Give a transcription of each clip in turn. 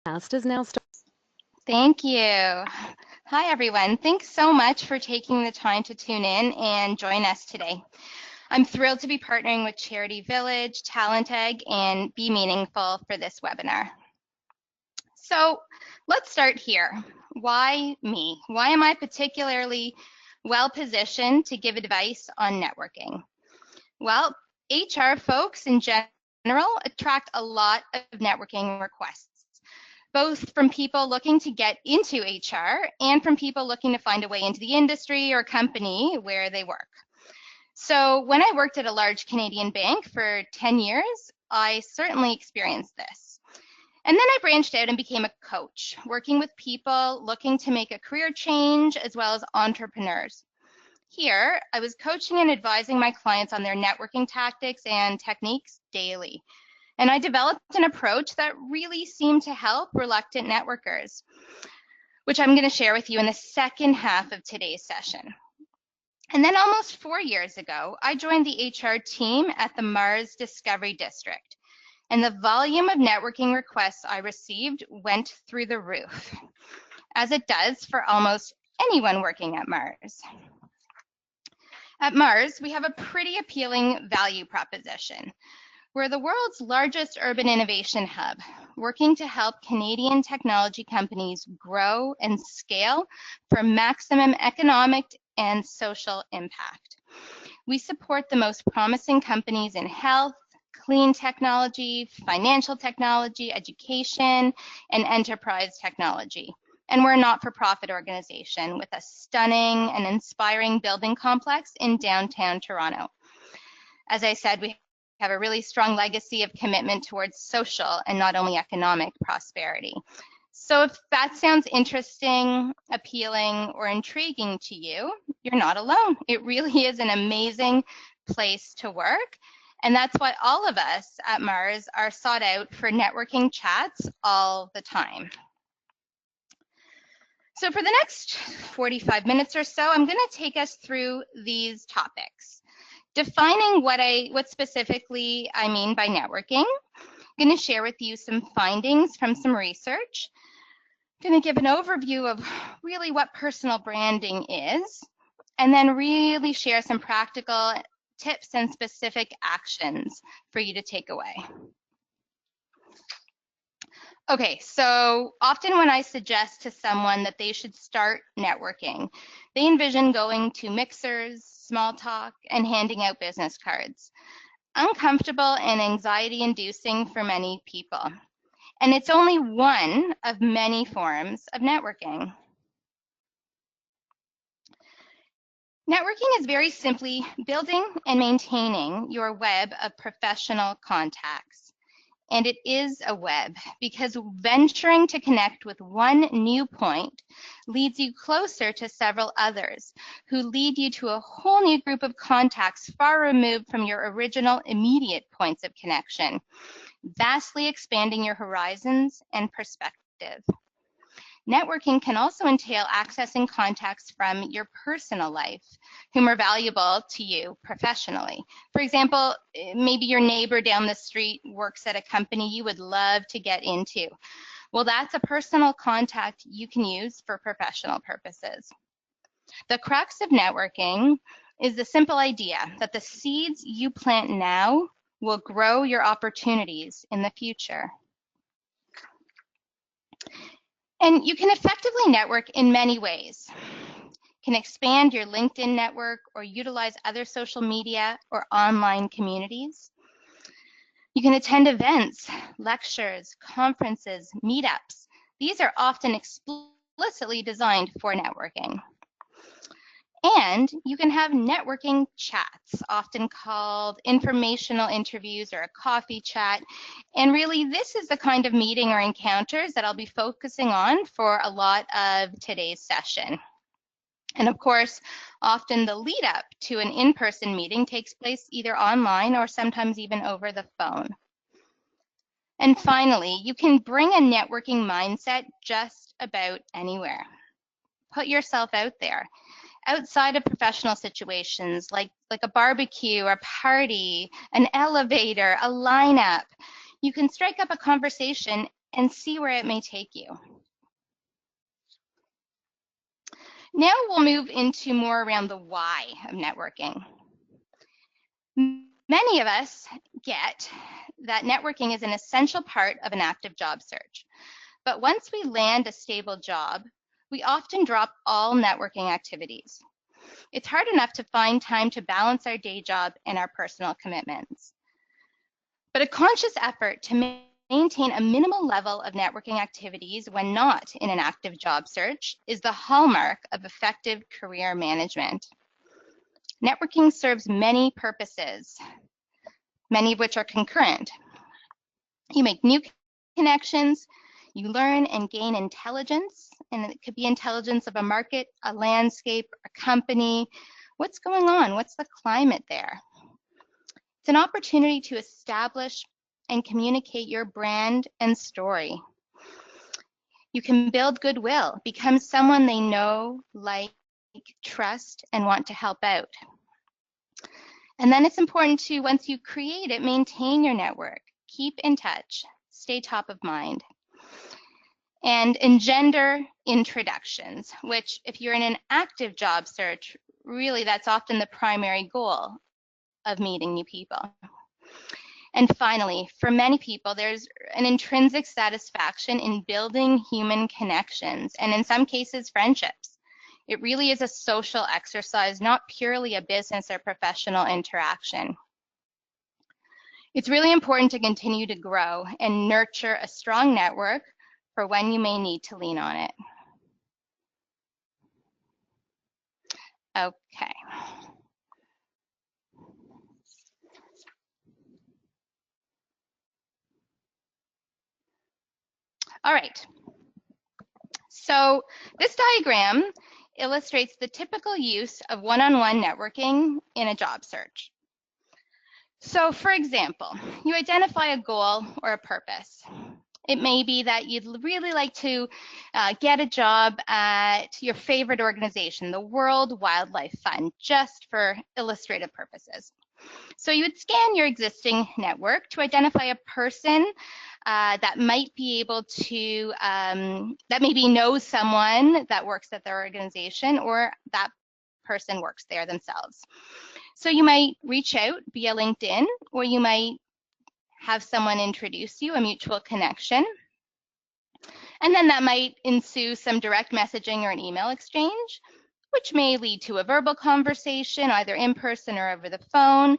Is now starting. Thank you. Hi, everyone. Thanks so much for taking the time to tune in and join us today. I'm thrilled to be partnering with CharityVillage, Talent Egg, and Be Meaningful for this webinar. So let's start here. Why me? Why am I particularly well positioned to give advice on networking? Well, HR folks in general attract a lot of networking requests, both from people looking to get into HR and from people looking to find a way into the industry or company where they work. So when I worked at a large Canadian bank for 10 years, I certainly experienced this. And then I branched out and became a coach, working with people looking to make a career change as well as entrepreneurs. Here, I was coaching and advising my clients on their networking tactics and techniques daily. And I developed an approach that really seemed to help reluctant networkers, which I'm going to share with you in the second half of today's session. And then almost 4 years ago, I joined the HR team at the Mars Discovery District. And the volume of networking requests I received went through the roof, as it does for almost anyone working at Mars. At Mars, we have a pretty appealing value proposition. We're the world's largest urban innovation hub, working to help Canadian technology companies grow and scale for maximum economic and social impact. We support the most promising companies in health, clean technology, financial technology, education, and enterprise technology. And we're a not-for-profit organization with a stunning and inspiring building complex in downtown Toronto. As I said, we have a really strong legacy of commitment towards social and not only economic prosperity. So if that sounds interesting, appealing, or intriguing to you, you're not alone. It really is an amazing place to work. And that's why all of us at Mars are sought out for networking chats all the time. So for the next 45 minutes or so, I'm going to take us through these topics. Defining what specifically I mean by networking. I'm going to share with you some findings from some research. I'm going to give an overview of really what personal branding is, and then really share some practical tips and specific actions for you to take away. Okay, so often when I suggest to someone that they should start networking, they envision going to mixers, small talk, and handing out business cards. Uncomfortable and anxiety-inducing for many people. And it's only one of many forms of networking. Networking is very simply building and maintaining your web of professional contacts. And it is a web because venturing to connect with one new point leads you closer to several others who lead you to a whole new group of contacts far removed from your original immediate points of connection, vastly expanding your horizons and perspective. Networking can also entail accessing contacts from your personal life whom are valuable to you professionally. For example, maybe your neighbor down the street works at a company you would love to get into. Well, that's a personal contact you can use for professional purposes. The crux of networking is the simple idea that the seeds you plant now will grow your opportunities in the future. And you can effectively network in many ways. You can expand your LinkedIn network or utilize other social media or online communities. You can attend events, lectures, conferences, meetups. These are often explicitly designed for networking. And you can have networking chats, often called informational interviews or a coffee chat. And really, this is the kind of meeting or encounters that I'll be focusing on for a lot of today's session. And of course, often the lead up to an in-person meeting takes place either online or sometimes even over the phone. And finally, you can bring a networking mindset just about anywhere. Put yourself out there. Outside of professional situations like a barbecue or party, an elevator, a lineup, you can strike up a conversation and see where it may take you. Now we'll move into more around the why of networking. Many of us get that networking is an essential part of an active job search. But once we land a stable job, we often drop all networking activities. It's hard enough to find time to balance our day job and our personal commitments. But a conscious effort to maintain a minimal level of networking activities when not in an active job search is the hallmark of effective career management. Networking serves many purposes, many of which are concurrent. You make new connections, you learn and gain intelligence, and it could be intelligence of a market, a landscape, a company. What's going on? What's the climate there? It's an opportunity to establish and communicate your brand and story. You can build goodwill, become someone they know, like, trust, and want to help out. And then it's important to, once you create it, maintain your network, keep in touch, stay top of mind. And engender introductions, which if you're in an active job search, really that's often the primary goal of meeting new people. And finally, for many people, there's an intrinsic satisfaction in building human connections, and in some cases, friendships. It really is a social exercise, not purely a business or professional interaction. It's really important to continue to grow and nurture a strong network for when you may need to lean on it. Okay. All right. So this diagram illustrates the typical use of one-on-one networking in a job search. So for example, you identify a goal or a purpose. It may be that you'd really like to get a job at your favorite organization, the World Wildlife Fund, just for illustrative purposes. So you would scan your existing network to identify a person that might be able to, that maybe knows someone that works at their organization, or that person works there themselves. So you might reach out via LinkedIn, or you might have someone introduce you, a mutual connection. And then that might ensue some direct messaging or an email exchange, which may lead to a verbal conversation, either in person or over the phone,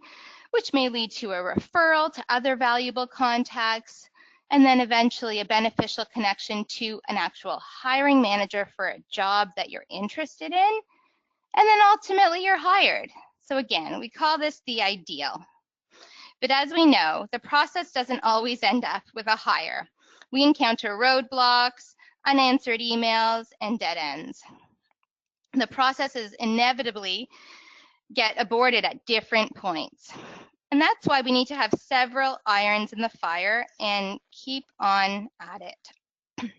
which may lead to a referral to other valuable contacts, and then eventually a beneficial connection to an actual hiring manager for a job that you're interested in, and then ultimately you're hired. So again, we call this the ideal. But as we know, the process doesn't always end up with a hire. We encounter roadblocks, unanswered emails, and dead ends. The processes inevitably get aborted at different points. And that's why we need to have several irons in the fire and keep on at it.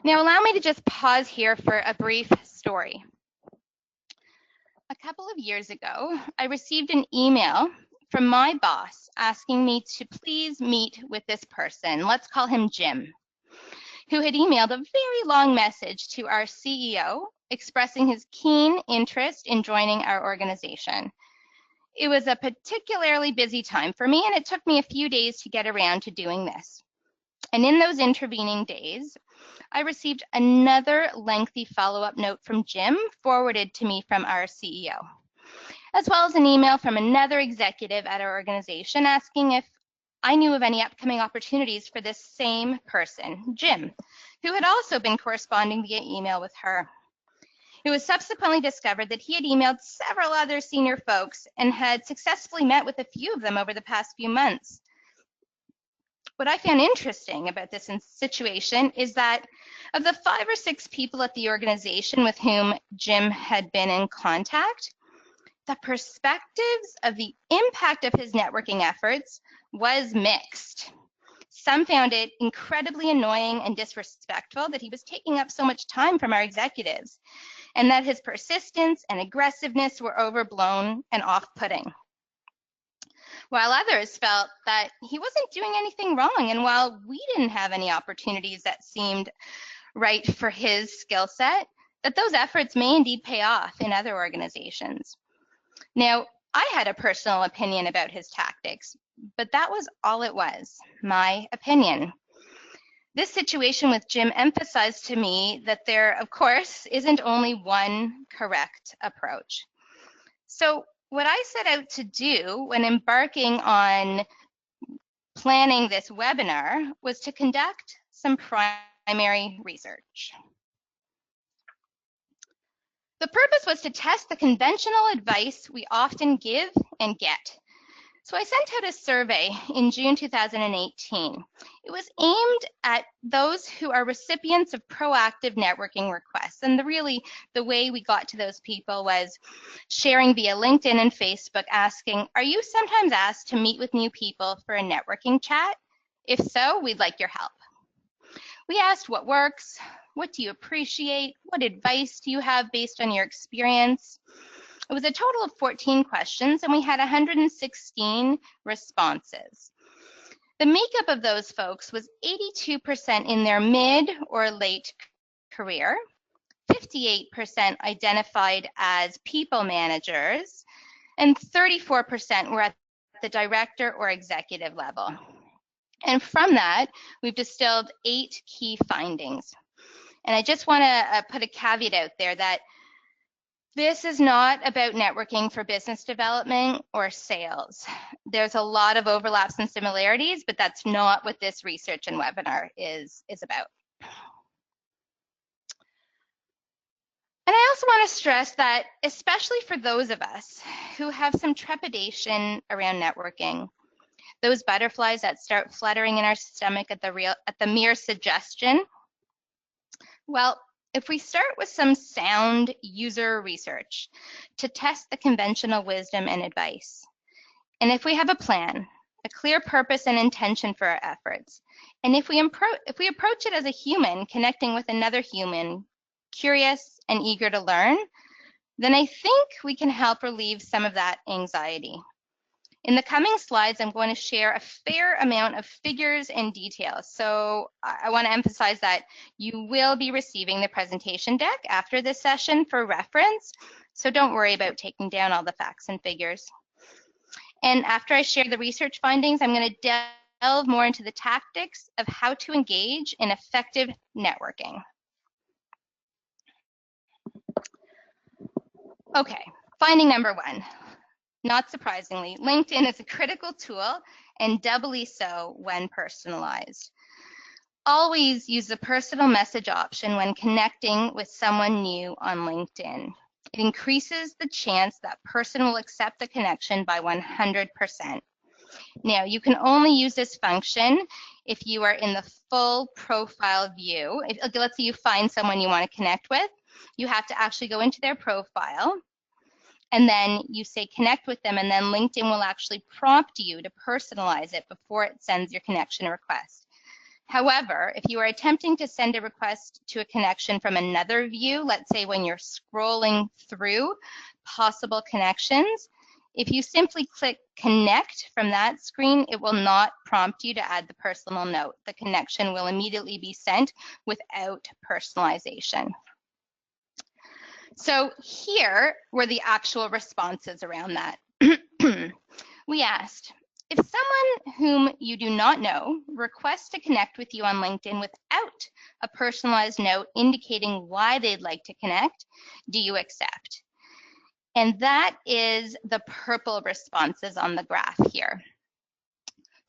Now, allow me to just pause here for a brief story. A couple of years ago, I received an email from my boss asking me to please meet with this person, let's call him Jim, who had emailed a very long message to our CEO expressing his keen interest in joining our organization. It was a particularly busy time for me, and it took me a few days to get around to doing this. And in those intervening days, I received another lengthy follow-up note from Jim forwarded to me from our CEO, as well as an email from another executive at our organization asking if I knew of any upcoming opportunities for this same person, Jim, who had also been corresponding via email with her. It was subsequently discovered that he had emailed several other senior folks and had successfully met with a few of them over the past few months. What I found interesting about this situation is that of the 5 or 6 people at the organization with whom Jim had been in contact, the perspectives of the impact of his networking efforts was mixed. Some found it incredibly annoying and disrespectful that he was taking up so much time from our executives, and that his persistence and aggressiveness were overblown and off-putting. while others felt that he wasn't doing anything wrong. And while we didn't have any opportunities that seemed right for his skill set, that those efforts may indeed pay off in other organizations. Now, I had a personal opinion about his tactics, but that was all it was, my opinion. This situation with Jim emphasized to me that there, of course, isn't only one correct approach. So what I set out to do when embarking on planning this webinar was to conduct some primary research. The purpose was to test the conventional advice we often give and get. So I sent out a survey in June 2018. It was aimed at those who are recipients of proactive networking requests. And the way we got to those people was sharing via LinkedIn and Facebook, asking, are you sometimes asked to meet with new people for a networking chat? If so, we'd like your help. We asked what works, what do you appreciate, what advice do you have based on your experience? It was a total of 14 questions, and we had 116 responses. The makeup of those folks was 82% in their mid or late career, 58% identified as people managers, and 34% were at the director or executive level. And from that, we've distilled 8 key findings. And I just want to put a caveat out there that this is not about networking for business development or sales. There's a lot of overlaps and similarities, but that's not what this research and webinar is about. And I also want to stress that, especially for those of us who have some trepidation around networking, those butterflies that start fluttering in our stomach at the mere suggestion, well, if we start with some sound user research to test the conventional wisdom and advice, and if we have a plan, a clear purpose and intention for our efforts, and if we approach it as a human connecting with another human, curious and eager to learn, then I think we can help relieve some of that anxiety. In the coming slides, I'm going to share a fair amount of figures and details. So I want to emphasize that you will be receiving the presentation deck after this session for reference. So don't worry about taking down all the facts and figures. And after I share the research findings, I'm going to delve more into the tactics of how to engage in effective networking. Okay, finding number 1. Not surprisingly, LinkedIn is a critical tool and doubly so when personalized. Always use the personal message option when connecting with someone new on LinkedIn. It increases the chance that person will accept the connection by 100%. Now, you can only use this function if you are in the full profile view. Let's say you find someone you want to connect with, you have to actually go into their profile, and then you say connect with them, and then LinkedIn will actually prompt you to personalize it before it sends your connection request. However, if you are attempting to send a request to a connection from another view, let's say when you're scrolling through possible connections, if you simply click connect from that screen, it will not prompt you to add the personal note. The connection will immediately be sent without personalization. So here were the actual responses around that. We asked, if someone whom you do not know requests to connect with you on LinkedIn without a personalized note indicating why they'd like to connect, do you accept? And that is the purple responses on the graph here.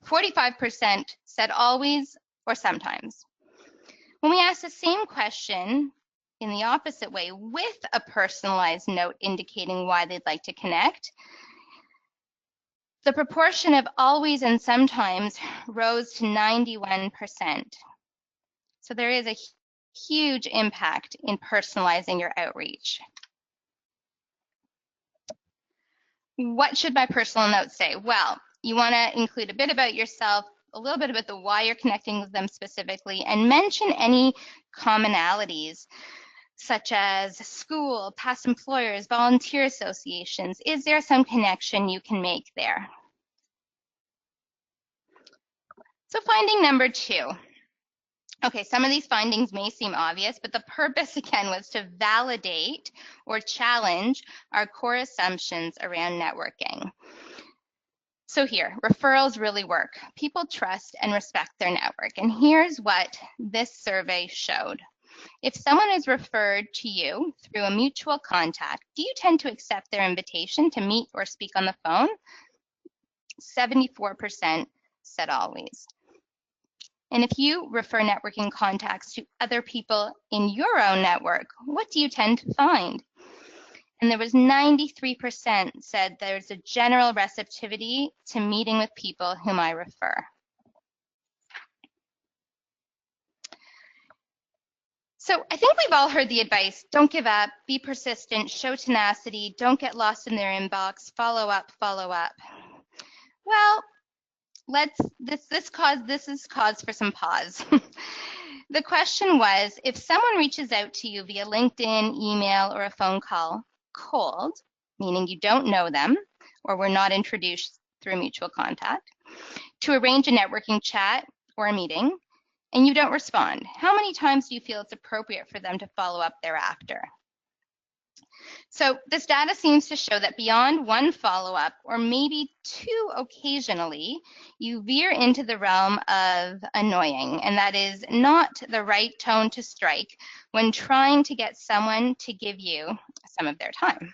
45% said always or sometimes. When we asked the same question in the opposite way with a personalized note indicating why they'd like to connect, the proportion of always and sometimes rose to 91%. So there is a huge impact in personalizing your outreach. What should my personal note say? Well, you want to include a bit about yourself, a little bit about the why you're connecting with them specifically, and mention any commonalities such as school, past employers, volunteer associations. Is there some connection you can make there? So finding number 2. Okay, some of these findings may seem obvious, but the purpose again was to validate or challenge our core assumptions around networking. So here, referrals really work. People trust and respect their network. And here's what this survey showed. If someone is referred to you through a mutual contact, do you tend to accept their invitation to meet or speak on the phone? 74% said always. And if you refer networking contacts to other people in your own network, what do you tend to find? And there was 93% said there's a general receptivity to meeting with people whom I refer. So I think we've all heard the advice, don't give up, be persistent, show tenacity, don't get lost in their inbox, follow up, follow up. Well, this is cause for some pause. The question was, if someone reaches out to you via LinkedIn, email, or a phone call, cold, meaning you don't know them or were not introduced through a mutual contact, to arrange a networking chat or a meeting, and you don't respond, how many times do you feel it's appropriate for them to follow up thereafter? So this data seems to show that beyond one follow-up, or maybe 2 occasionally, you veer into the realm of annoying, and that is not the right tone to strike when trying to get someone to give you some of their time.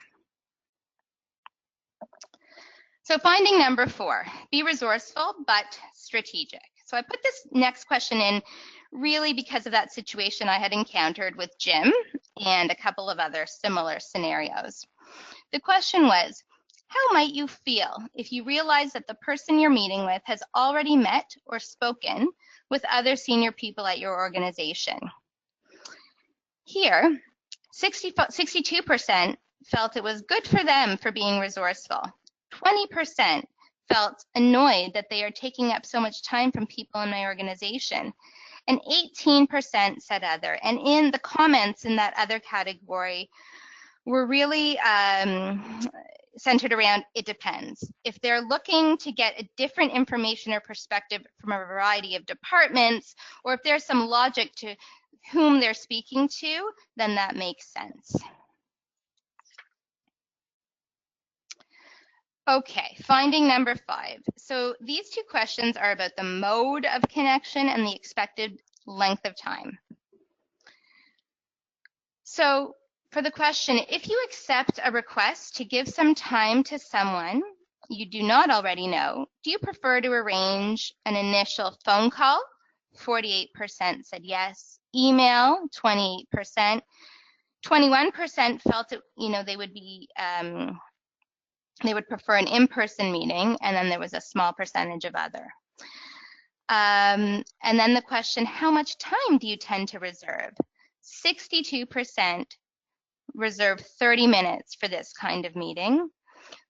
So finding number 4, be resourceful but strategic. So I put this next question in really because of that situation I had encountered with Jim and a couple of other similar scenarios. The question was, how might you feel if you realize that the person you're meeting with has already met or spoken with other senior people at your organization? Here, 62% felt it was good for them for being resourceful. 20% felt annoyed that they are taking up so much time from people in my organization. And 18% said other. And in the comments in that other category were really centered around it depends. If they're looking to get a different information or perspective from a variety of departments, or if there's some logic to whom they're speaking to, then that makes sense. Okay, finding number 5. So these 2 questions are about the mode of connection and the expected length of time. So for the question, if you accept a request to give some time to someone you do not already know, do you prefer to arrange an initial phone call? 48% said yes. Email, 28%. 21% felt it, they would be they would prefer an in-person meeting, and then there was a small percentage of other. And then the question, how much time do you tend to reserve? 62% reserve 30 minutes for this kind of meeting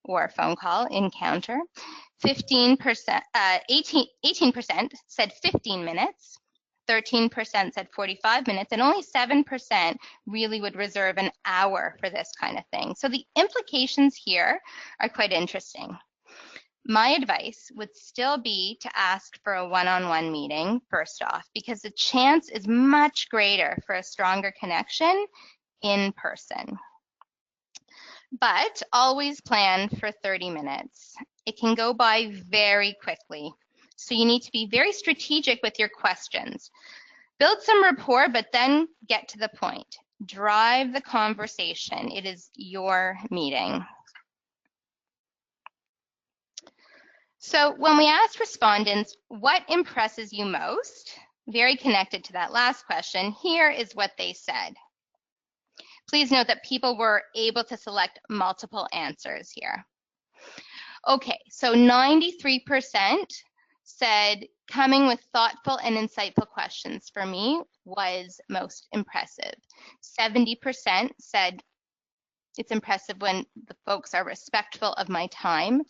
or phone call encounter. 18% said 15 minutes. 13% said 45 minutes, and only 7% really would reserve an hour for this kind of thing. So the implications here are quite interesting. My advice would still be to ask for a one-on-one meeting first off, because the chance is much greater for a stronger connection in person. But always plan for 30 minutes. It can go by very quickly. So you need to be very strategic with your questions. Build some rapport, but then get to the point. Drive the conversation. It is your meeting. So when we asked respondents, what impresses you most? Very connected to that last question, here is what they said. Please note that people were able to select multiple answers here. Okay, so 93% said coming with thoughtful and insightful questions for me was most impressive. 70% said it's impressive when the folks are respectful of my time.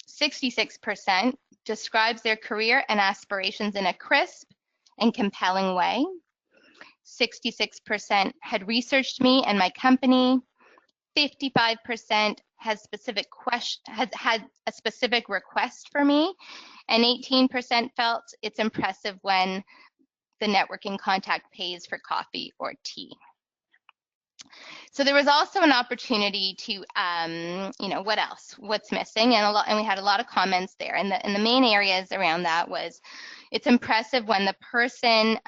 66% describes their career and aspirations in a crisp and compelling way. 66% had researched me and my company. 55% has had a specific request for me, and 18% felt it's impressive when the networking contact pays for coffee or tea. So there was also an opportunity to, what else? What's missing? And we had a lot of comments there. And the main areas around that was, it's impressive when the person,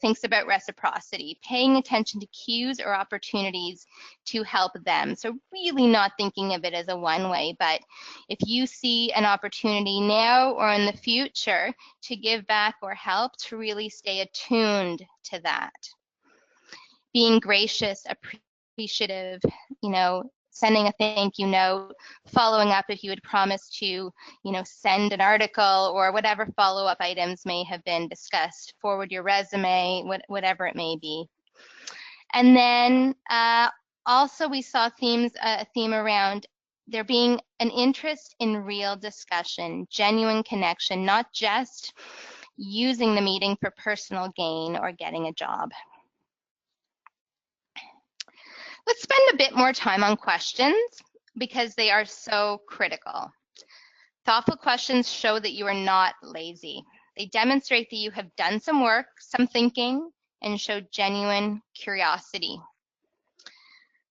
thinks about reciprocity, paying attention to cues or opportunities to help them. So really not thinking of it as a one-way, but if you see an opportunity now or in the future to give back or help, to really stay attuned to that. Being gracious, appreciative, sending a thank you note, following up if you had promised to, send an article or whatever follow-up items may have been discussed, forward your resume, whatever it may be. And then also we saw a theme around there being an interest in real discussion, genuine connection, not just using the meeting for personal gain or getting a job. Let's spend a bit more time on questions because they are so critical. Thoughtful questions show that you are not lazy. They demonstrate that you have done some work, some thinking, and show genuine curiosity.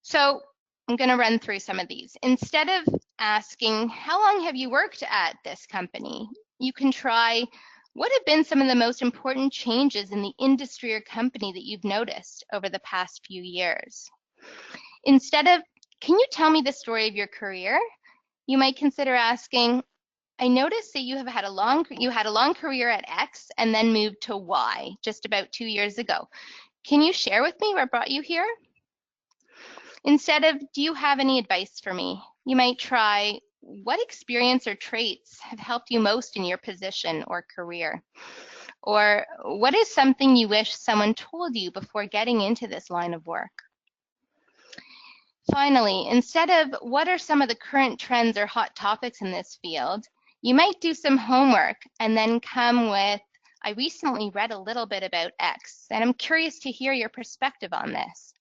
So I'm going to run through some of these. Instead of asking, how long have you worked at this company? You can try, what have been some of the most important changes in the industry or company that you've noticed over the past few years? Instead of, can you tell me the story of your career? You might consider asking, I noticed that you had a long career at X and then moved to Y just about 2 years ago. Can you share with me what brought you here? Instead of, do you have any advice for me? You might try, what experience or traits have helped you most in your position or career? Or what is something you wish someone told you before getting into this line of work? Finally, instead of what are some of the current trends or hot topics in this field, you might do some homework and then come with, I recently read a little bit about X, and I'm curious to hear your perspective on this.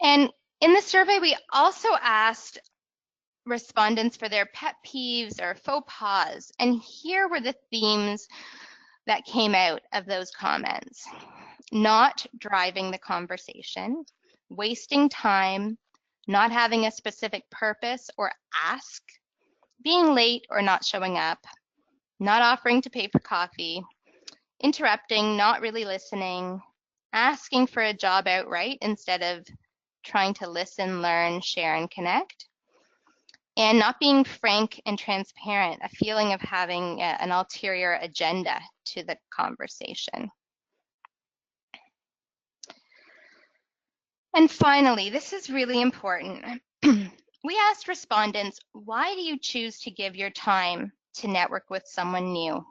And in the survey, we also asked respondents for their pet peeves or faux pas, and here were the themes that came out of those comments. Not driving the conversation, wasting time, not having a specific purpose or ask, being late or not showing up, not offering to pay for coffee, interrupting, not really listening, asking for a job outright instead of trying to listen, learn, share, and connect, and not being frank and transparent, a feeling of having an ulterior agenda to the conversation. And finally, this is really important. We asked respondents, why do you choose to give your time to network with someone new?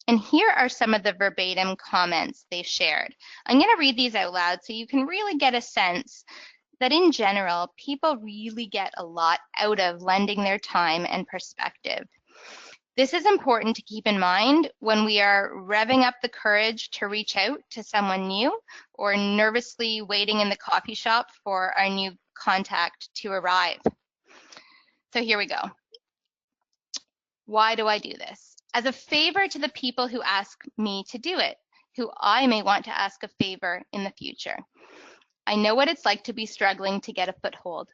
And here are some of the verbatim comments they shared. I'm going to read these out loud so you can really get a sense that in general, people really get a lot out of lending their time and perspective. This is important to keep in mind when we are revving up the courage to reach out to someone new or nervously waiting in the coffee shop for our new contact to arrive. So here we go. Why do I do this? As a favor to the people who ask me to do it, who I may want to ask a favor in the future. I know what it's like to be struggling to get a foothold.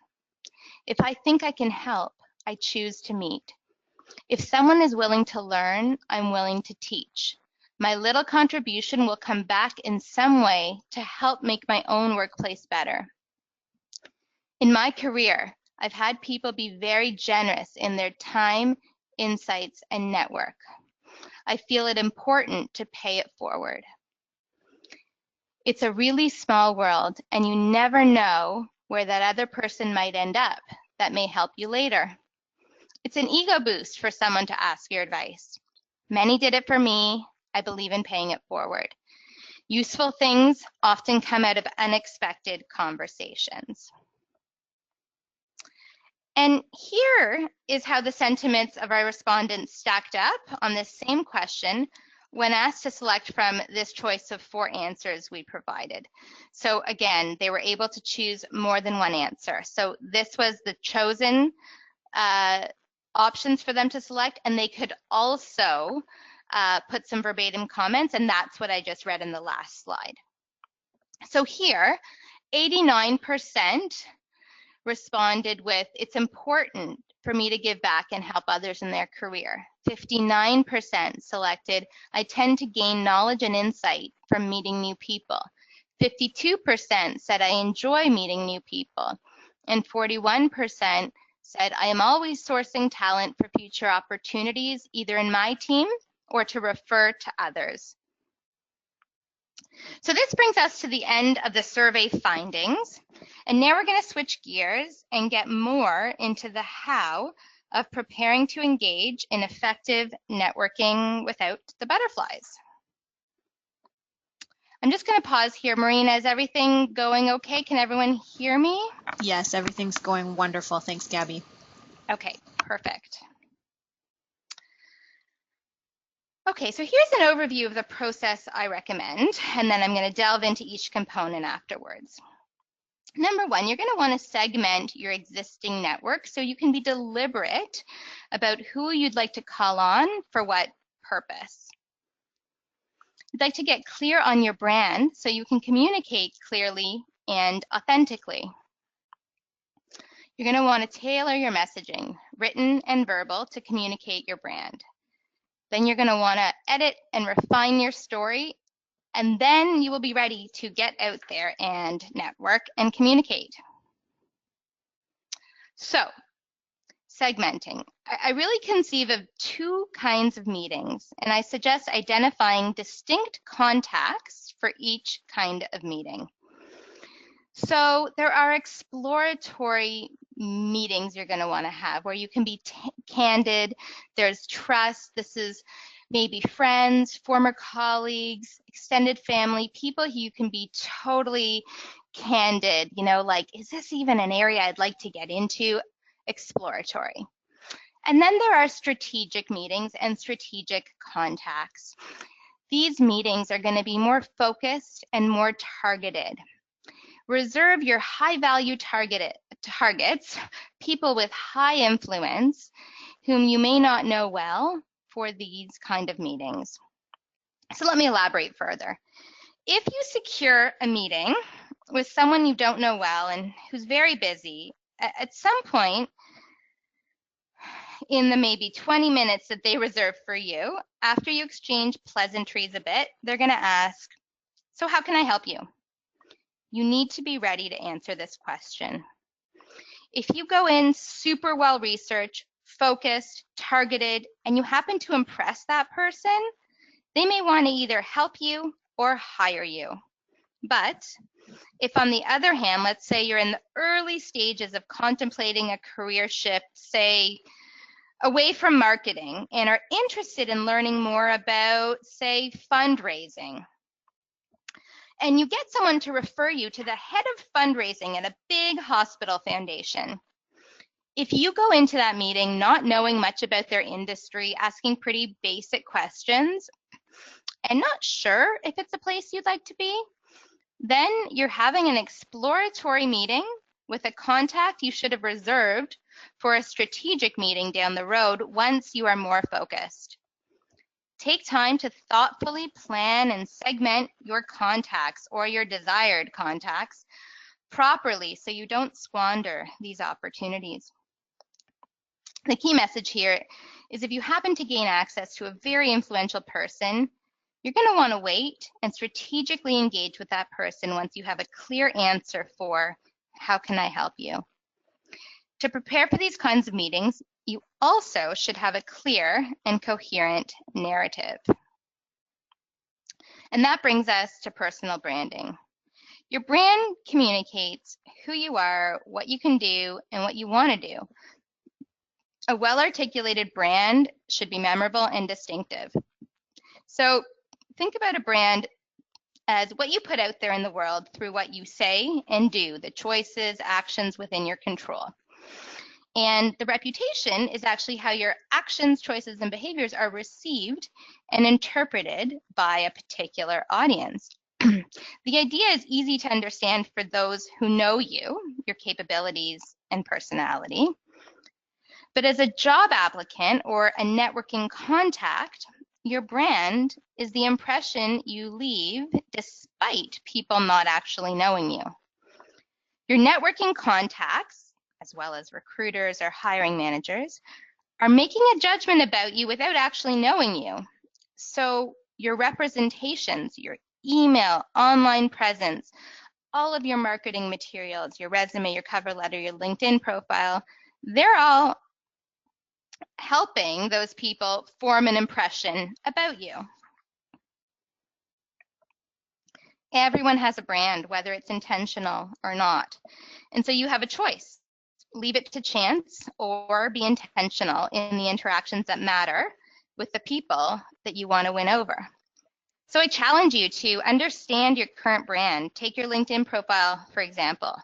If I think I can help, I choose to meet. If someone is willing to learn, I'm willing to teach. My little contribution will come back in some way to help make my own workplace better. In my career, I've had people be very generous in their time, insights, and network. I feel it important to pay it forward. It's a really small world, and you never know where that other person might end up that may help you later. It's an ego boost for someone to ask your advice. Many did it for me. I believe in paying it forward. Useful things often come out of unexpected conversations. And here is how the sentiments of our respondents stacked up on this same question. when asked to select from this choice of 4 answers we provided. So again, they were able to choose more than one answer. So this was the chosen options for them to select, and they could also put some verbatim comments, and that's what I just read in the last slide. So here, 89% responded with, it's important for me to give back and help others in their career. 59% selected, I tend to gain knowledge and insight from meeting new people. 52% said, I enjoy meeting new people. And 41% said, I am always sourcing talent for future opportunities, either in my team or to refer to others. So this brings us to the end of the survey findings. And now we're going to switch gears and get more into the how of preparing to engage in effective networking without the butterflies. I'm just going to pause here. Marina, is everything going okay? Can everyone hear me? Yes, everything's going wonderful. Thanks, Gabby. Okay, perfect. Okay, so here's an overview of the process I recommend, and then I'm going to delve into each component afterwards. Number one, you're going to want to segment your existing network so you can be deliberate about who you'd like to call on for what purpose. You'd like to get clear on your brand so you can communicate clearly and authentically. You're going to want to tailor your messaging, written and verbal, to communicate your brand. Then you're going to want to edit and refine your story, and then you will be ready to get out there and network and communicate. So, segmenting. I really conceive of 2 kinds of meetings, and I suggest identifying distinct contacts for each kind of meeting. So there are exploratory meetings you're going to want to have where you can be candid. There's trust. This is maybe friends, former colleagues, extended family, people who you can be totally candid, you know, like, is this even an area I'd like to get into? Exploratory. And then there are strategic meetings and strategic contacts. These meetings are going to be more focused and more targeted. Reserve your high-value targets, people with high influence, whom you may not know well, for these kind of meetings. So let me elaborate further. If you secure a meeting with someone you don't know well and who's very busy, at some point in the maybe 20 minutes that they reserve for you, after you exchange pleasantries a bit, they're going to ask, so how can I help you? You need to be ready to answer this question. If you go in super well researched, focused, targeted, and you happen to impress that person, they may want to either help you or hire you. But if, on the other hand, let's say you're in the early stages of contemplating a career shift, say, away from marketing, and are interested in learning more about, say, fundraising, and you get someone to refer you to the head of fundraising at a big hospital foundation. If you go into that meeting not knowing much about their industry, asking pretty basic questions, and not sure if it's a place you'd like to be, then you're having an exploratory meeting with a contact you should have reserved for a strategic meeting down the road once you are more focused. Take time to thoughtfully plan and segment your contacts or your desired contacts properly so you don't squander these opportunities. The key message here is if you happen to gain access to a very influential person, you're going to want to wait and strategically engage with that person once you have a clear answer for, how can I help you? To prepare for these kinds of meetings, you also should have a clear and coherent narrative. And that brings us to personal branding. Your brand communicates who you are, what you can do, and what you want to do. A well-articulated brand should be memorable and distinctive. So think about a brand as what you put out there in the world through what you say and do, the choices, actions within your control. And the reputation is actually how your actions, choices, and behaviors are received and interpreted by a particular audience. The idea is easy to understand for those who know you, your capabilities and personality. But as a job applicant or a networking contact, your brand is the impression you leave despite people not actually knowing you. Your networking contacts, as well as recruiters or hiring managers, are making a judgment about you without actually knowing you. So your representations, your email, online presence, all of your marketing materials, your resume, your cover letter, your LinkedIn profile, they're all helping those people form an impression about you. Everyone has a brand, whether it's intentional or not. And so you have a choice. Leave it to chance or be intentional in the interactions that matter with the people that you want to win over. So I challenge you to understand your current brand. Take your LinkedIn profile, for example.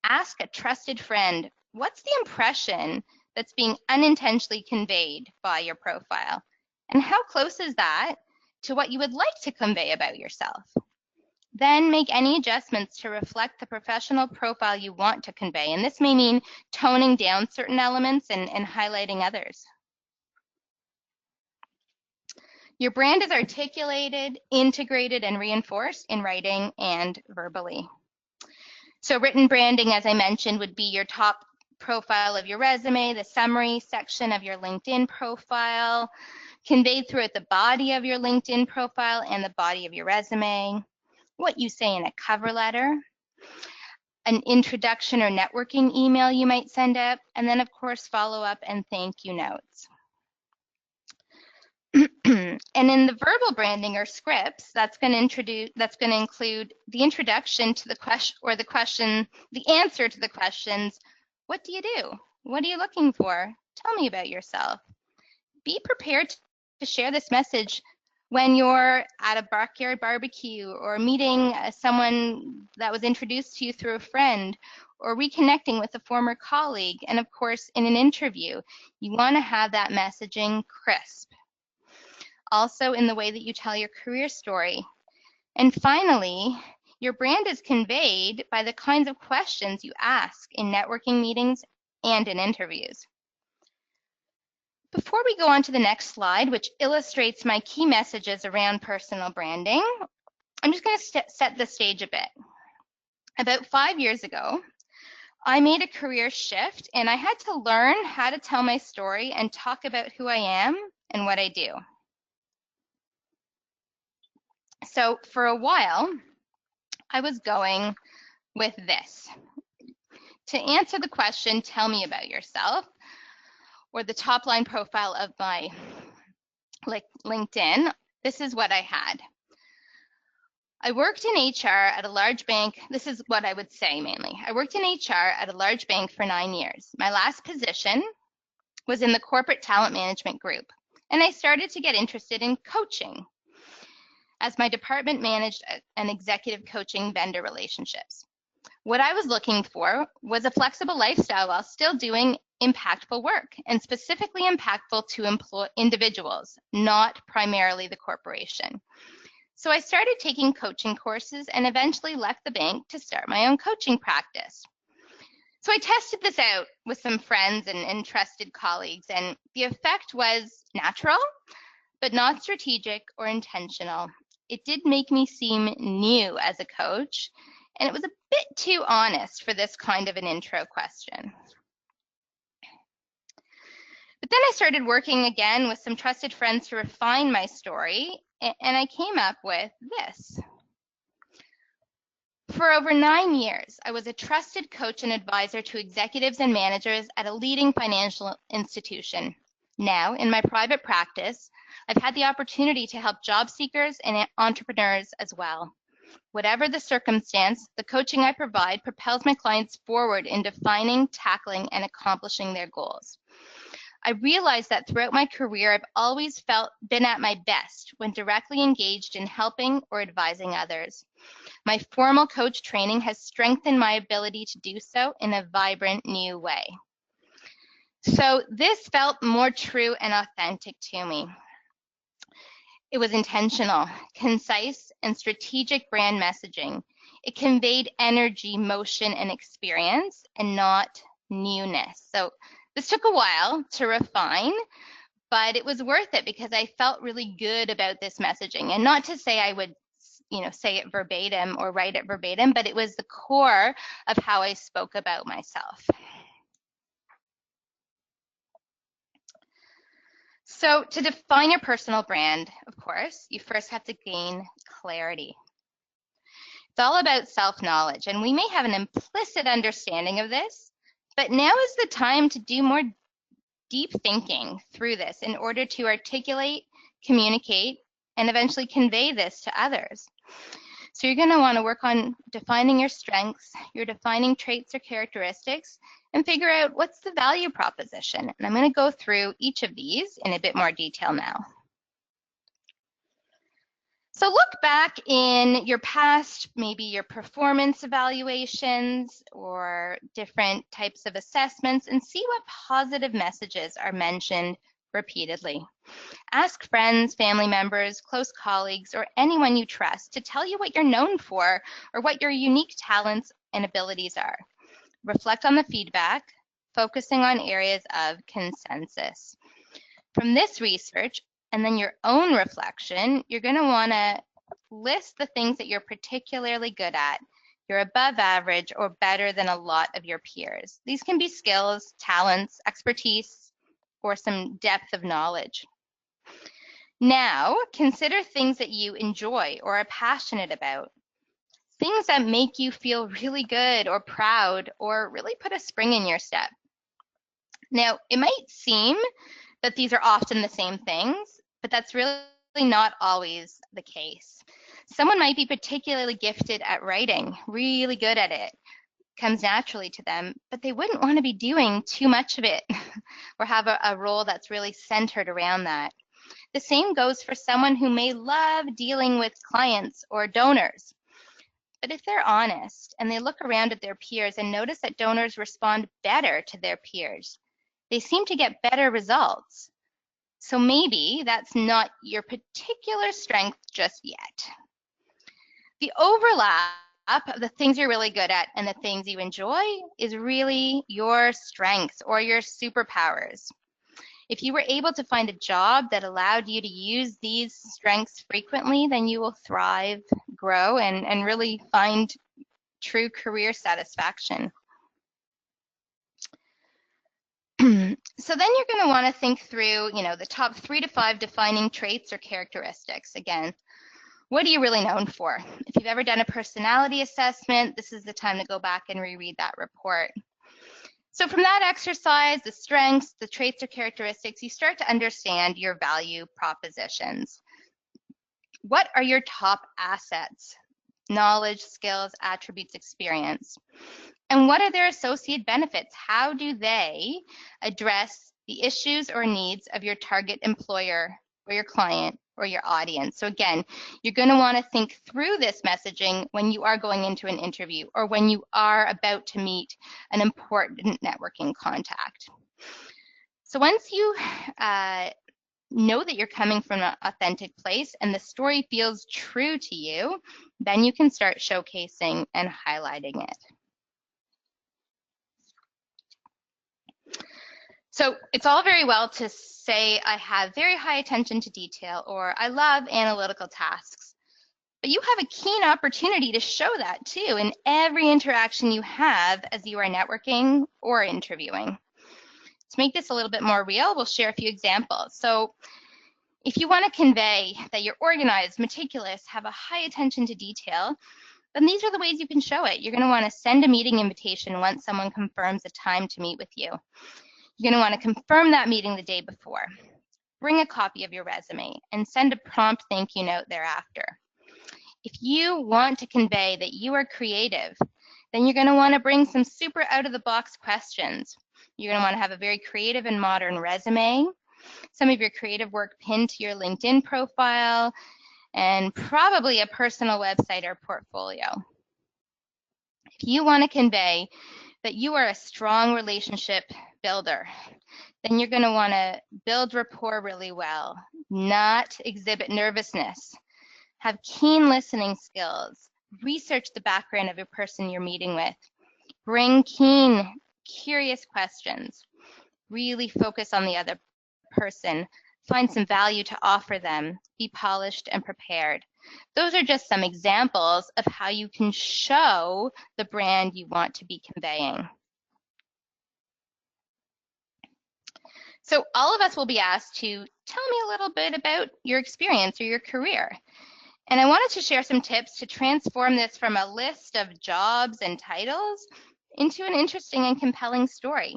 Ask a trusted friend, what's the impression that's being unintentionally conveyed by your profile? And how close is that to what you would like to convey about yourself? Then make any adjustments to reflect the professional profile you want to convey. And this may mean toning down certain elements and highlighting others. Your brand is articulated, integrated, and reinforced in writing and verbally. So written branding, as I mentioned, would be your top profile of your resume, the summary section of your LinkedIn profile, conveyed throughout the body of your LinkedIn profile and the body of your resume, what you say in a cover letter, an introduction or networking email you might send out, and then of course follow-up and thank you notes. And in the verbal branding or scripts, that's going to include the introduction to the question or the answer to the questions. What do you do? What are you looking for? Tell me about yourself. Be prepared to share this message when you're at a backyard barbecue or meeting someone that was introduced to you through a friend or reconnecting with a former colleague. And of course, in an interview, you want to have that messaging crisp. Also in the way that you tell your career story. And finally, your brand is conveyed by the kinds of questions you ask in networking meetings and in interviews. Before we go on to the next slide, which illustrates my key messages around personal branding, I'm just going to set the stage a bit. About 5 years ago, I made a career shift and I had to learn how to tell my story and talk about who I am and what I do. So for a while, I was going with this. To answer the question, tell me about yourself, or the top line profile of my LinkedIn, this is what I had. I worked in HR at a large bank. This is what I would say mainly. I worked in HR at a large bank for 9 years. My last position was in the corporate talent management group, and I started to get interested in coaching as my department managed an executive coaching vendor relationships. What I was looking for was a flexible lifestyle while still doing impactful work, and specifically impactful to individuals, not primarily the corporation. So I started taking coaching courses and eventually left the bank to start my own coaching practice. So I tested this out with some friends and trusted colleagues, and the effect was natural, but not strategic or intentional. It did make me seem new as a coach, and it was a bit too honest for this kind of an intro question. But then I started working again with some trusted friends to refine my story, and I came up with this. For over 9 years, I was a trusted coach and advisor to executives and managers at a leading financial institution. Now, in my private practice, I've had the opportunity to help job seekers and entrepreneurs as well. Whatever the circumstance, the coaching I provide propels my clients forward in defining, tackling, and accomplishing their goals. I realized that throughout my career, I've always been at my best when directly engaged in helping or advising others. My formal coach training has strengthened my ability to do so in a vibrant new way. So this felt more true and authentic to me. It was intentional, concise, and strategic brand messaging. It conveyed energy, motion, and experience, and not newness. So this took a while to refine, but it was worth it because I felt really good about this messaging. And not to say I would, say it verbatim or write it verbatim, but it was the core of how I spoke about myself. So to define your personal brand, of course, you first have to gain clarity. It's all about self-knowledge, and we may have an implicit understanding of this, but now is the time to do more deep thinking through this in order to articulate, communicate, and eventually convey this to others. So you're going to want to work on defining your strengths, your defining traits or characteristics, and figure out what's the value proposition. And I'm going to go through each of these in a bit more detail now. So look back in your past, maybe your performance evaluations or different types of assessments, and see what positive messages are mentioned repeatedly. Ask friends, family members, close colleagues, or anyone you trust to tell you what you're known for or what your unique talents and abilities are. Reflect on the feedback, focusing on areas of consensus. From this research, and then your own reflection, you're going to want to list the things that you're particularly good at. You're above average or better than a lot of your peers. These can be skills, talents, expertise, or some depth of knowledge. Now, consider things that you enjoy or are passionate about. Things that make you feel really good or proud or really put a spring in your step. Now, it might seem that these are often the same things, but that's really not always the case. Someone might be particularly gifted at writing, really good at it, comes naturally to them, but they wouldn't want to be doing too much of it or have a role that's really centered around that. The same goes for someone who may love dealing with clients or donors. But if they're honest and they look around at their peers and notice that donors respond better to their peers, they seem to get better results. So maybe that's not your particular strength just yet. The overlap of the things you're really good at and the things you enjoy is really your strengths or your superpowers. If you were able to find a job that allowed you to use these strengths frequently, then you will thrive, grow, and really find true career satisfaction. So then you're going to want to think through, the top 3 to 5 defining traits or characteristics. Again, what are you really known for? If you've ever done a personality assessment, this is the time to go back and reread that report. So from that exercise, the strengths, the traits or characteristics, you start to understand your value propositions. What are your top assets? Knowledge, skills, attributes, experience. And what are their associated benefits? How do they address the issues or needs of your target employer or your client or your audience? So again, you're going to want to think through this messaging when you are going into an interview or when you are about to meet an important networking contact. So once you know that you're coming from an authentic place and the story feels true to you, then you can start showcasing and highlighting it. So it's all very well to say I have very high attention to detail or I love analytical tasks, but you have a keen opportunity to show that too in every interaction you have as you are networking or interviewing. To make this a little bit more real, we'll share a few examples. So if you want to convey that you're organized, meticulous, have a high attention to detail, then these are the ways you can show it. You're going to want to send a meeting invitation once someone confirms a time to meet with you. You're going to want to confirm that meeting the day before. Bring a copy of your resume and send a prompt thank you note thereafter. If you want to convey that you are creative, then you're going to want to bring some super out-of-the-box questions. You're going to want to have a very creative and modern resume, some of your creative work pinned to your LinkedIn profile, and probably a personal website or portfolio. If you want to convey that you are a strong relationship builder. Then you're going to want to build rapport really well, not exhibit nervousness, have keen listening skills, research the background of your person you're meeting with, bring keen, curious questions, really focus on the other person, find some value to offer them, be polished and prepared. Those are just some examples of how you can show the brand you want to be conveying. So all of us will be asked to tell me a little bit about your experience or your career. And I wanted to share some tips to transform this from a list of jobs and titles into an interesting and compelling story.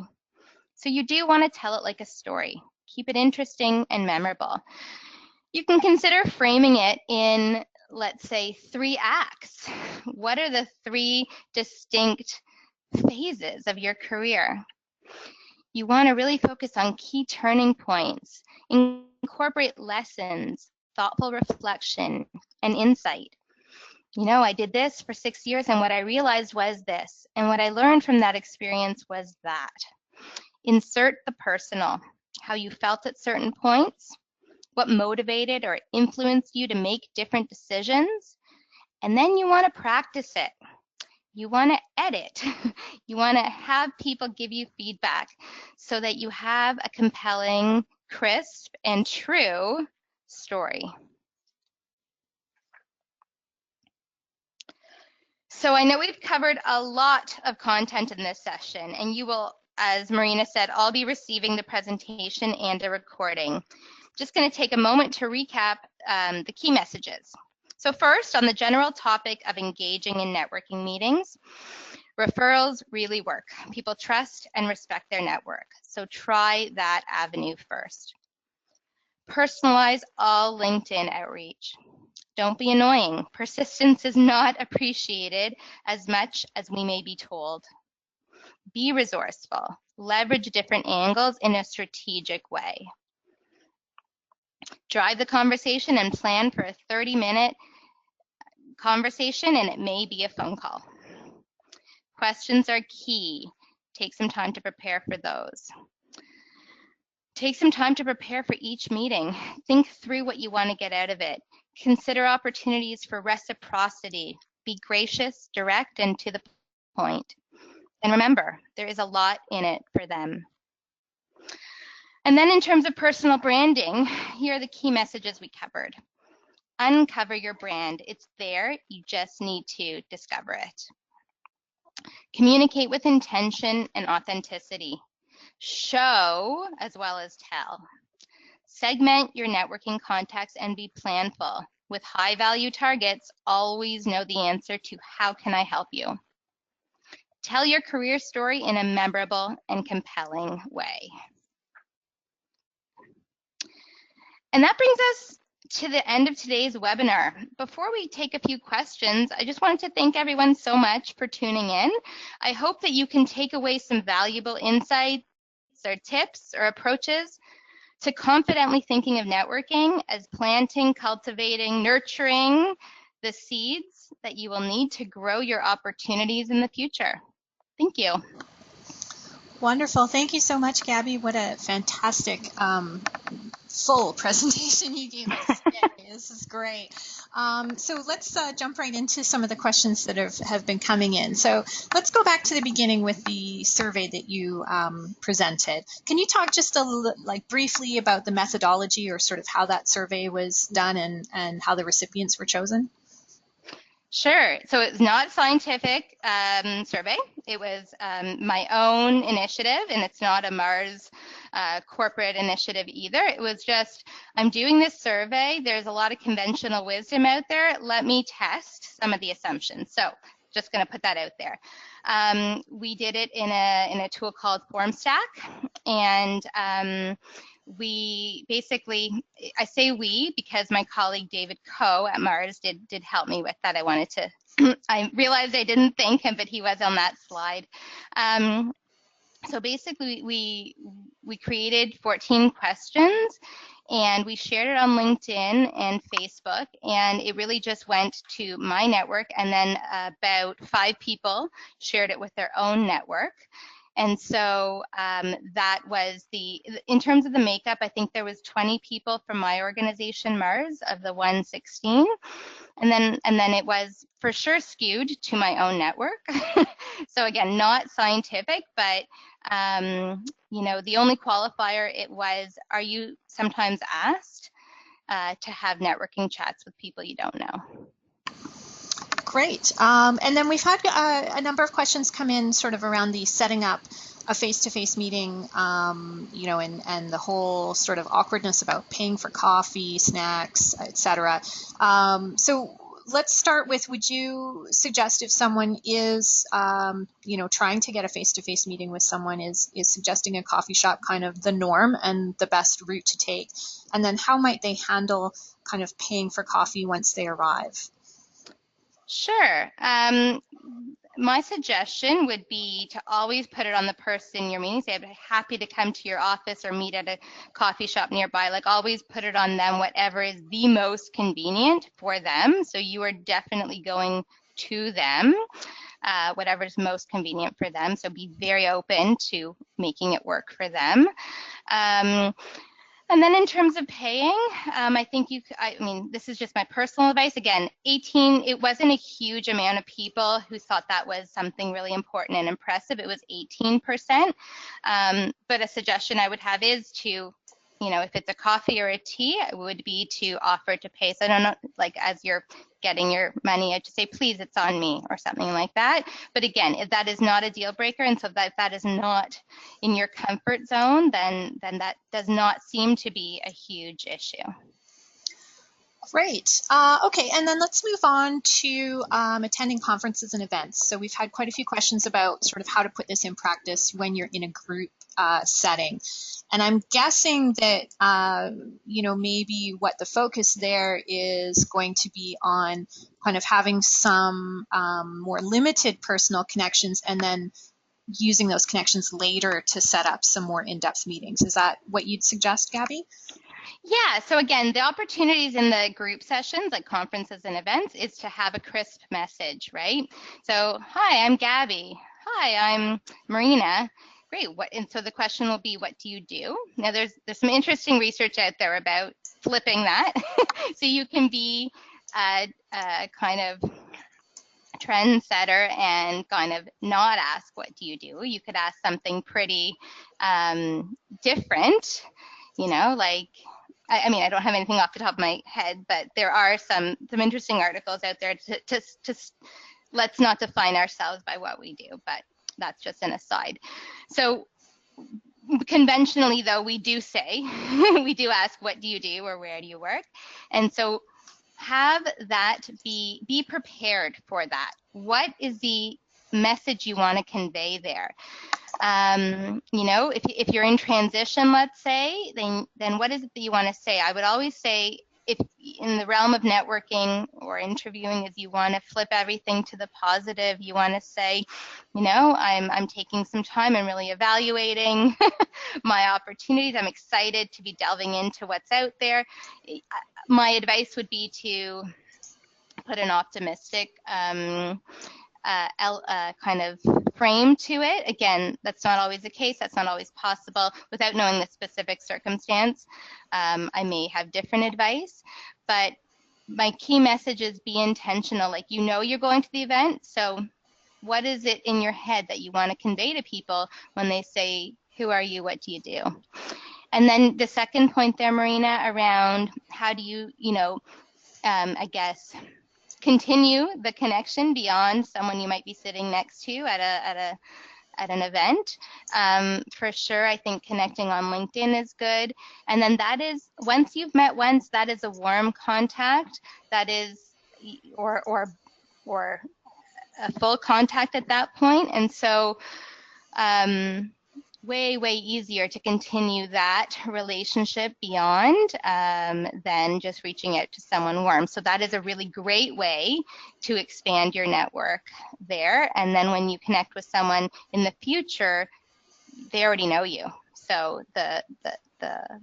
So you do want to tell it like a story. Keep it interesting and memorable. You can consider framing it in, let's say, 3 acts. What are the 3 distinct phases of your career? You want to really focus on key turning points, incorporate lessons, thoughtful reflection, and insight. You know, I did this for 6 years, and what I realized was this, and what I learned from that experience was that. Insert the personal, how you felt at certain points, what motivated or influenced you to make different decisions, and then you want to practice it. You want to edit. You want to have people give you feedback so that you have a compelling, crisp, and true story. So I know we've covered a lot of content in this session, and you will, as Marina said, all be receiving the presentation and a recording. Just going to take a moment to recap the key messages. So first, on the general topic of engaging in networking meetings, referrals really work. People trust and respect their network. So try that avenue first. Personalize all LinkedIn outreach. Don't be annoying. Persistence is not appreciated as much as we may be told. Be resourceful. Leverage different angles in a strategic way. Drive the conversation and plan for a 30-minute conversation, and it may be a phone call. Questions are key. Take some time to prepare for those. Take some time to prepare for each meeting. Think through what you want to get out of it. Consider opportunities for reciprocity. Be gracious, direct, and to the point. And remember, there is a lot in it for them. And then in terms of personal branding, here are the key messages we covered. Uncover your brand. It's there. You just need to discover it. Communicate with intention and authenticity. Show as well as tell. Segment your networking contacts and be planful. With high-value targets, always know the answer to how can I help you. Tell your career story in a memorable and compelling way. And that brings us to the end of today's webinar. Before we take a few questions, I just wanted to thank everyone so much for tuning in. I hope that you can take away some valuable insights or tips or approaches to confidently thinking of networking as planting, cultivating, nurturing the seeds that you will need to grow your opportunities in the future. Thank you. Wonderful. Thank you so much, Gabby. What a fantastic full presentation you gave us today. This is great. So let's jump right into some of the questions that have been coming in. So let's go back to the beginning with the survey that you presented. Can you talk just a little, briefly about the methodology or sort of how that survey was done and how the recipients were chosen? Sure. So it's not a scientific survey. It was my own initiative, and it's not a Mars corporate initiative either. It was just, I'm doing this survey. There's a lot of conventional wisdom out there. Let me test some of the assumptions. So just going to put that out there. We did it in a tool called FormStack, and we basically, I say we because my colleague David Coe at Mars did help me with that. I realized I didn't thank him, but he was on that slide. So basically we created 14 questions and we shared it on LinkedIn and Facebook, and it really just went to my network, and then about 5 people shared it with their own network. And so that was in terms of the makeup, I think there was 20 people from my organization, Mars, of the 116. And then it was for sure skewed to my own network. So again, not scientific, but the only qualifier it was, are you sometimes asked to have networking chats with people you don't know? Great. And then we've had a number of questions come in sort of around the setting up a face-to-face meeting, and the whole sort of awkwardness about paying for coffee, snacks, etc. So let's start with, would you suggest if someone is, trying to get a face-to-face meeting with someone, is suggesting a coffee shop kind of the norm and the best route to take? And then how might they handle kind of paying for coffee once they arrive? Sure. My suggestion would be to always put it on the person you're meeting. Say, I'd be happy to come to your office or meet at a coffee shop nearby. Like, always put it on them, whatever is the most convenient for them. So you are definitely going to them, whatever is most convenient for them. So be very open to making it work for them. And then in terms of paying, I think this is just my personal advice. Again, 18, it wasn't a huge amount of people who thought that was something really important and impressive. It was 18%. But a suggestion I would have is to, if it's a coffee or a tea, it would be to offer to pay. So I don't know, like as you're getting your money, I'd just say, please, it's on me, or something like that. But again, if that is not a deal breaker, and so that is not in your comfort zone, then that does not seem to be a huge issue. Great. Okay, and then let's move on to attending conferences and events. So we've had quite a few questions about sort of how to put this in practice when you're in a group setting. And I'm guessing that, maybe what the focus there is going to be on kind of having some more limited personal connections, and then using those connections later to set up some more in-depth meetings. Is that what you'd suggest, Gabby? Yeah, so again, the opportunities in the group sessions, like conferences and events, is to have a crisp message, right? So, hi, I'm Gabby. Hi, I'm Marina. Great. And so the question will be, what do you do? Now, there's some interesting research out there about flipping that. So you can be a kind of trendsetter and kind of not ask, what do you do? You could ask something pretty different, like, I mean, I don't have anything off the top of my head, but there are some interesting articles out there to let's not define ourselves by what we do, but that's just an aside. So conventionally, though, we do say, we do ask, what do you do, or where do you work? And so have that be prepared for that. What is the message you want to convey there? If you're in transition, let's say, then what is it that you want to say? I would always say, if in the realm of networking or interviewing, is you want to flip everything to the positive. You want to say, I'm taking some time and really evaluating my opportunities. I'm excited to be delving into what's out there. My advice would be to put an optimistic kind of frame to it. Again, that's not always the case. That's not always possible. Without knowing the specific circumstance, I may have different advice. But my key message is be intentional. Like, you're going to the event. So what is it in your head that you want to convey to people when they say, who are you? What do you do? And then the second point there, Marina, around how do you, I guess, continue the connection beyond someone you might be sitting next to at an event. For sure, I think connecting on LinkedIn is good. And then that is, once you've met once, that is a warm contact. That is, or a full contact at that point. And so way easier to continue that relationship beyond than just reaching out to someone warm. So that is a really great way to expand your network there. And then when you connect with someone in the future, they already know you. So the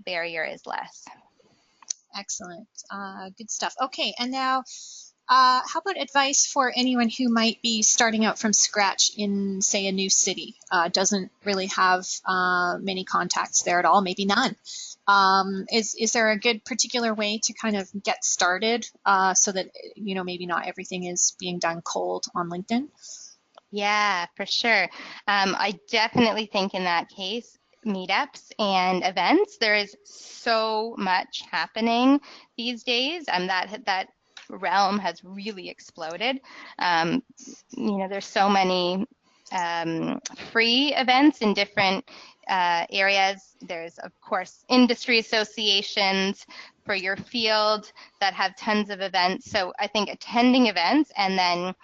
barrier is less. Excellent. Good stuff. Okay, and now how about advice for anyone who might be starting out from scratch in, say, a new city, doesn't really have many contacts there at all, maybe none. Is there a good particular way to kind of get started so that, maybe not everything is being done cold on LinkedIn? Yeah, for sure. I definitely think in that case, meetups and events, there is so much happening these days. That realm has really exploded. There's so many free events in different areas. There's, of course, industry associations for your field that have tons of events. So I think attending events and then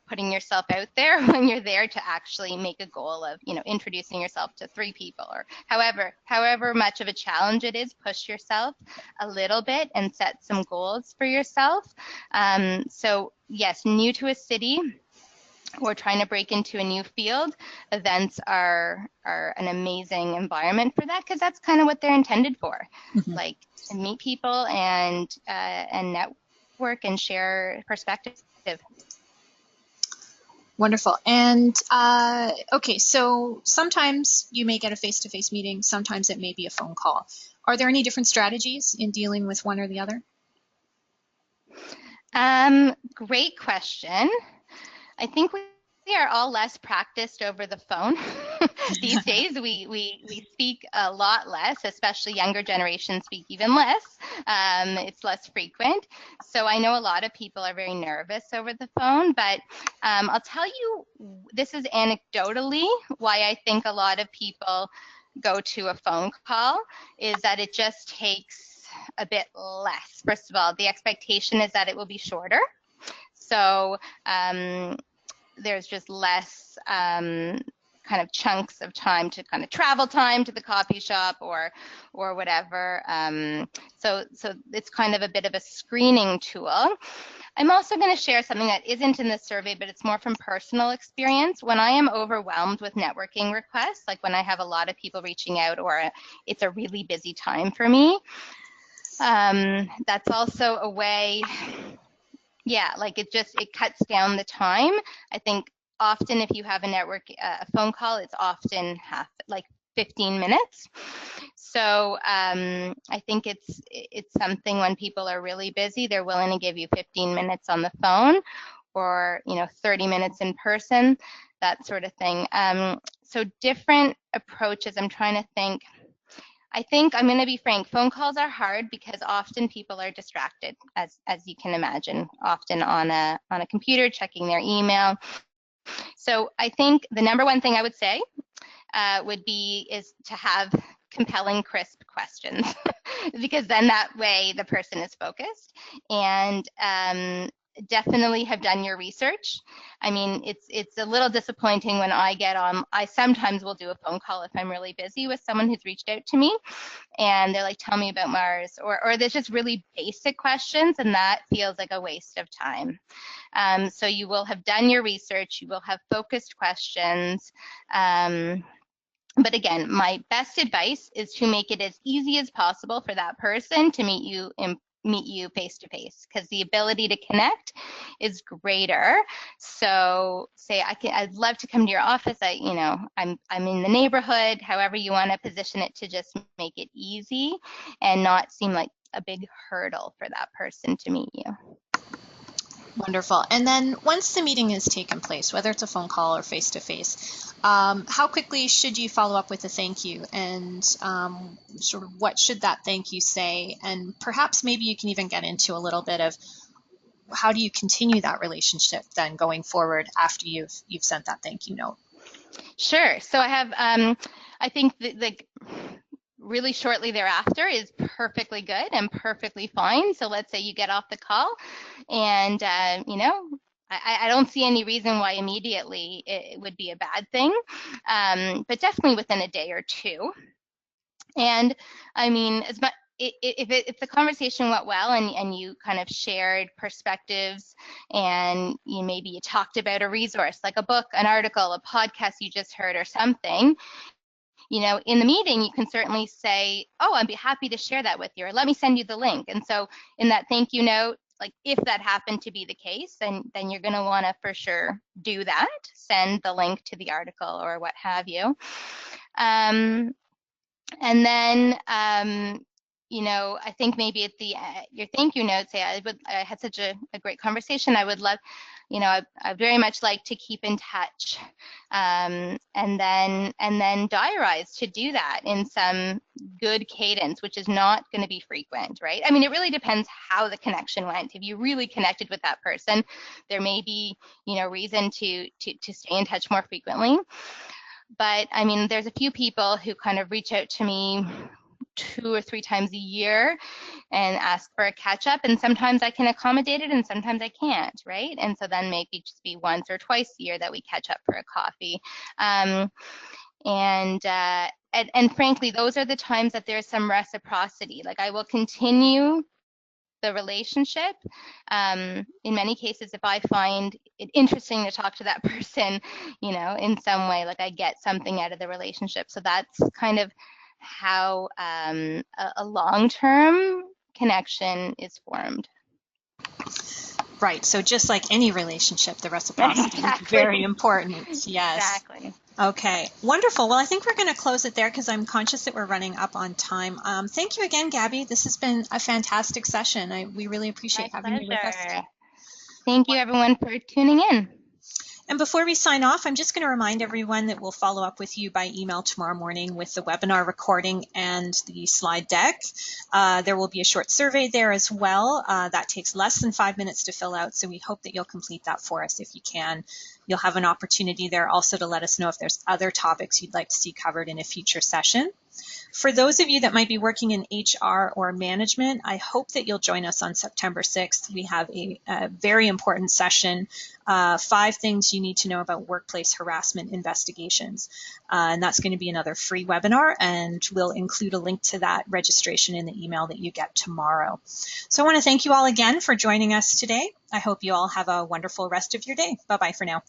putting yourself out there when you're there to actually make a goal of, introducing yourself to 3 people, or however much of a challenge it is, push yourself a little bit and set some goals for yourself. So yes, new to a city or trying to break into a new field, events are an amazing environment for that, because that's kind of what they're intended for, like to meet people and network and share perspective. Wonderful. And okay, so sometimes you may get a face-to-face meeting, sometimes it may be a phone call. Are there any different strategies in dealing with one or the other? Great question. I think we are all less practiced over the phone. These days, we speak a lot less, especially younger generations speak even less. It's less frequent. So I know a lot of people are very nervous over the phone, but I'll tell you, this is anecdotally why I think a lot of people go to a phone call, is that it just takes a bit less. First of all, the expectation is that it will be shorter. So there's just less kind of chunks of time to kind of travel time to the coffee shop or whatever. So it's kind of a bit of a screening tool. I'm also going to share something that isn't in the survey, but it's more from personal experience. When I am overwhelmed with networking requests, like when I have a lot of people reaching out or it's a really busy time for me, that's also a way, like it cuts down the time. I think often if you have a phone call, it's often 15 minutes. So I think it's something when people are really busy, they're willing to give you 15 minutes on the phone or 30 minutes in person, that sort of thing. So different approaches. I'm trying to think. I think I'm going to be frank. Phone calls are hard because often people are distracted, as you can imagine, often on a computer checking their email. So I think the number one thing I would say is to have compelling, crisp questions, because then that way the person is focused, and definitely have done your research. I mean, it's a little disappointing when I sometimes will do a phone call if I'm really busy with someone who's reached out to me and they're like, tell me about Mars, or there's just really basic questions, and that feels like a waste of time. So you will have done your research, you will have focused questions. But again, my best advice is to make it as easy as possible for that person to meet you face to face, because the ability to connect is greater. So say I'd love to come to your office. I'm in the neighborhood, however you want to position it to just make it easy and not seem like a big hurdle for that person to meet you. Wonderful. And then once the meeting has taken place, whether it's a phone call or face-to-face, how quickly should you follow up with a thank you, and sort of what should that thank you say? And perhaps maybe you can even get into a little bit of how do you continue that relationship then going forward after you've sent that thank you note? Sure. So I have, I think really shortly thereafter is perfectly good and perfectly fine. So let's say you get off the call and, I don't see any reason why immediately it would be a bad thing, but definitely within a day or two. And I mean, if the conversation went well and you kind of shared perspectives and maybe you talked about a resource like a book, an article, a podcast you just heard or something, in the meeting, you can certainly say, oh, I'd be happy to share that with you, or let me send you the link. And so in that thank you note, like if that happened to be the case, then you're going to want to for sure do that, send the link to the article or what have you. And then, I think maybe at the your thank you note, say I had such a great conversation. I would love, I very much like to keep in touch, and then diarize to do that in some good cadence, which is not going to be frequent, right? I mean, it really depends how the connection went. If you really connected with that person, there may be, reason to stay in touch more frequently. But I mean, there's a few people who kind of reach out to me 2 or 3 times a year and ask for a catch up, and sometimes I can accommodate it and sometimes I can't, right? And so then maybe just be once or twice a year that we catch up for a coffee. And frankly, those are the times that there's some reciprocity. Like I will continue the relationship. In many cases, if I find it interesting to talk to that person, in some way, like I get something out of the relationship. So that's kind of how a long-term connection is formed. Right. So just like any relationship, the reciprocity is very important. Yes. Exactly. Okay. Wonderful. Well, I think we're going to close it there because I'm conscious that we're running up on time. Thank you again, Gabby. This has been a fantastic session. We really appreciate having you with us. Thank you, everyone, for tuning in. And before we sign off, I'm just going to remind everyone that we'll follow up with you by email tomorrow morning with the webinar recording and the slide deck. There will be a short survey there as well. That takes less than 5 minutes to fill out, so we hope that you'll complete that for us if you can. You'll have an opportunity there also to let us know if there's other topics you'd like to see covered in a future session. For those of you that might be working in HR or management, I hope that you'll join us on September 6th. We have a very important session, 5 things you need to know about workplace harassment investigations. And that's going to be another free webinar, and we'll include a link to that registration in the email that you get tomorrow. So I want to thank you all again for joining us today. I hope you all have a wonderful rest of your day. Bye-bye for now.